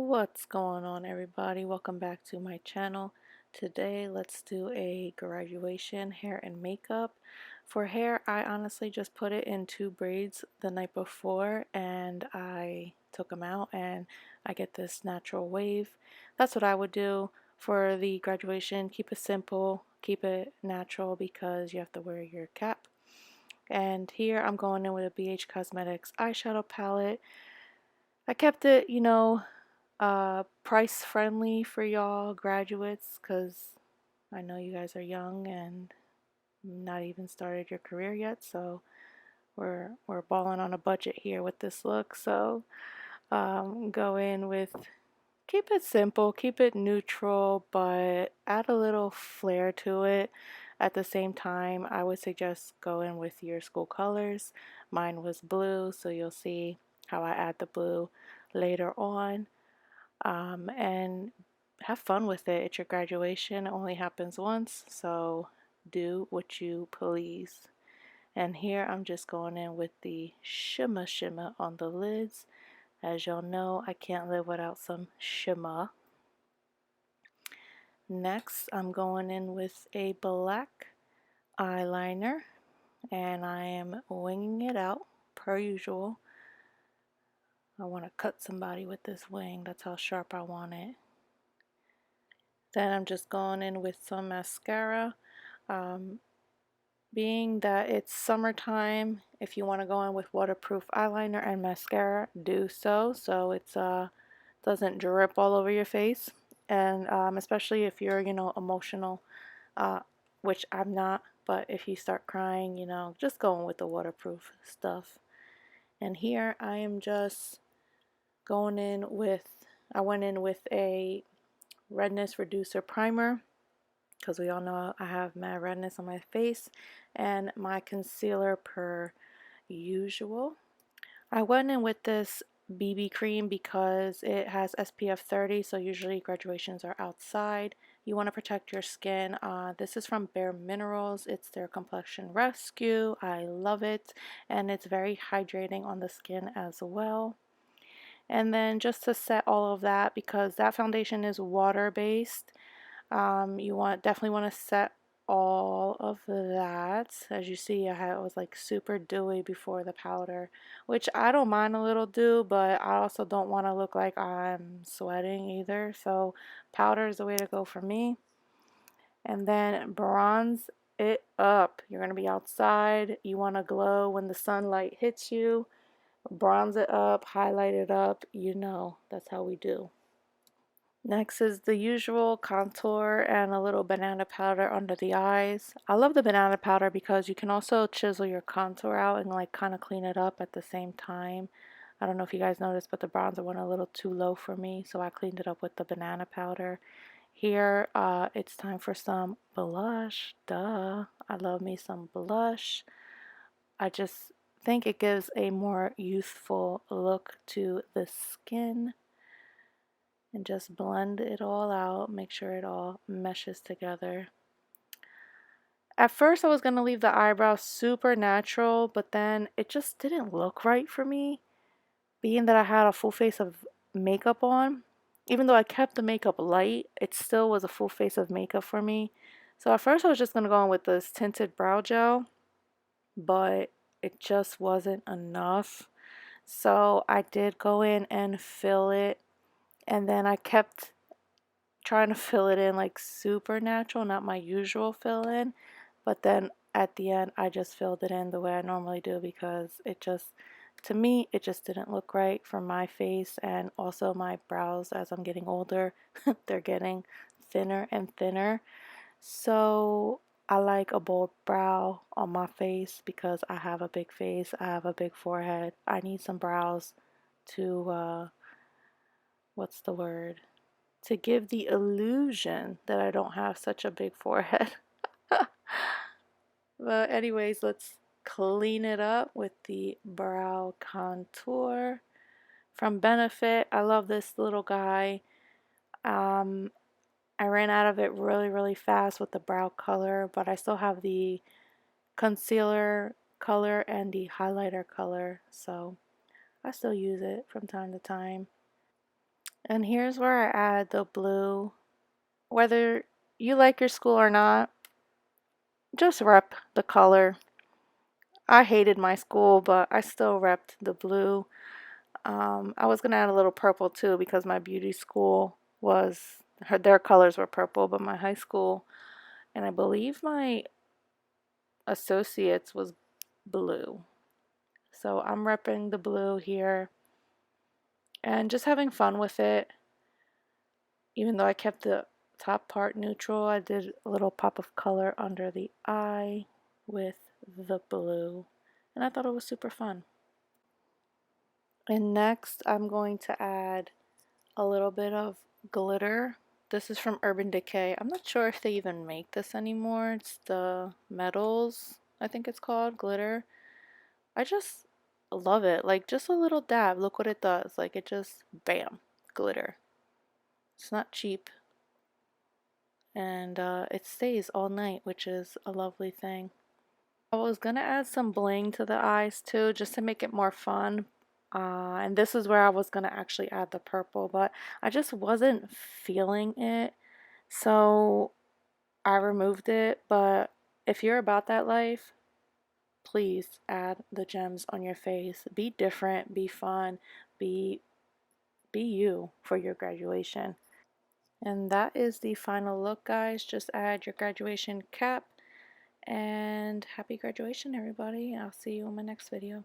What's going on, everybody? Welcome back to my channel. Today let's do a graduation hair and makeup. For hair, I honestly just put it in two braids the night before and I took them out and I get this natural wave. That's what I would do for the graduation. Keep it simple, keep it natural because you have to wear your cap. And here I'm going in with a BH Cosmetics eyeshadow palette. I kept it, price friendly for y'all graduates, because I know you guys are young and not even started your career yet, so we're balling on a budget here with this look. So go in with, keep it simple, keep it neutral, but add a little flair to it. At the same time, I would suggest go in with your school colors. Mine was blue, so you'll see how I add the blue later on. And have fun with it. It's your graduation. It only happens once, so do what you please. And here I'm just going in with the shimmer on the lids. As y'all know, I can't live without some shimmer. Next, I'm going in with a black eyeliner, and I am winging it out per usual. I want to cut somebody with this wing. That's how sharp I want it. Then I'm just going in with some mascara. Being that it's summertime, if you want to go in with waterproof eyeliner and mascara, do so it doesn't drip all over your face. And especially if you're, emotional, which I'm not, but if you start crying, just going with the waterproof stuff. And here I am just going in with, I went in with a redness reducer primer, because we all know I have mad redness on my face, and my concealer per usual. I went in with this BB cream because it has SPF 30, so usually graduations are outside. You want to protect your skin. This is from Bare Minerals. It's their Complexion Rescue. I love it, and it's very hydrating on the skin as well. And then just to set all of that, because that foundation is water based, you definitely want to set all of that. As you see, it was like super dewy before the powder, which I don't mind a little dew, but I also don't want to look like I'm sweating either. So powder is the way to go for me. And then bronze it up. You're going to be outside. You want to glow when the sunlight hits you. Bronze it up, highlight it up. That's how we do. Next is the usual contour and a little banana powder under the eyes. I love the banana powder because you can also chisel your contour out and like kind of clean it up at the same time. I don't know if you guys noticed, but the bronzer went a little too low for me, so I cleaned it up with the banana powder. Here, it's time for some blush. Duh. I love me some blush. I just think it gives a more youthful look to the skin. And just blend it all out, make sure it all meshes together. At first I was going to leave the eyebrows super natural, but then it just didn't look right for me, being that I had a full face of makeup on. Even though I kept the makeup light, it still was a full face of makeup for me. So at first I was just going to go in with this tinted brow gel, but it just wasn't enough. So I did go in and fill it, and then I kept trying to fill it in like super natural, not my usual fill in, but then at the end I just filled it in the way I normally do, because to me it just didn't look right for my face. And also my brows, as I'm getting older, they're getting thinner and thinner, so I like a bold brow on my face because I have a big face, I have a big forehead. I need some brows to what's the word, to give the illusion that I don't have such a big forehead. But anyways, let's clean it up with the brow contour from Benefit. I love this little guy. I ran out of it really fast with the brow color, but I still have the concealer color and the highlighter color, so I still use it from time to time. And here's where I add the blue. Whether you like your school or not, just rep the color. I hated my school, but I still repped the blue. I was gonna add a little purple too because my beauty school was their colors were purple, but my high school and I believe my associates was blue. So I'm repping the blue here and just having fun with it. Even though I kept the top part neutral, I did a little pop of color under the eye with the blue, and I thought it was super fun. And next I'm going to add a little bit of glitter. This is from Urban Decay. I'm not sure if they even make this anymore. It's the Metals, I think it's called, glitter. I just love it. Like just a little dab. Look what it does. Like it just, bam, glitter. It's not cheap. And it stays all night, which is a lovely thing. I was gonna add some bling to the eyes too, just to make it more fun. And this is where I was gonna actually add the purple, but I just wasn't feeling it, so I removed it. But if you're about that life, please add the gems on your face. Be different, be fun, be you for your graduation. And that is the final look, guys. Just add your graduation cap. And happy graduation, everybody. I'll see you in my next video.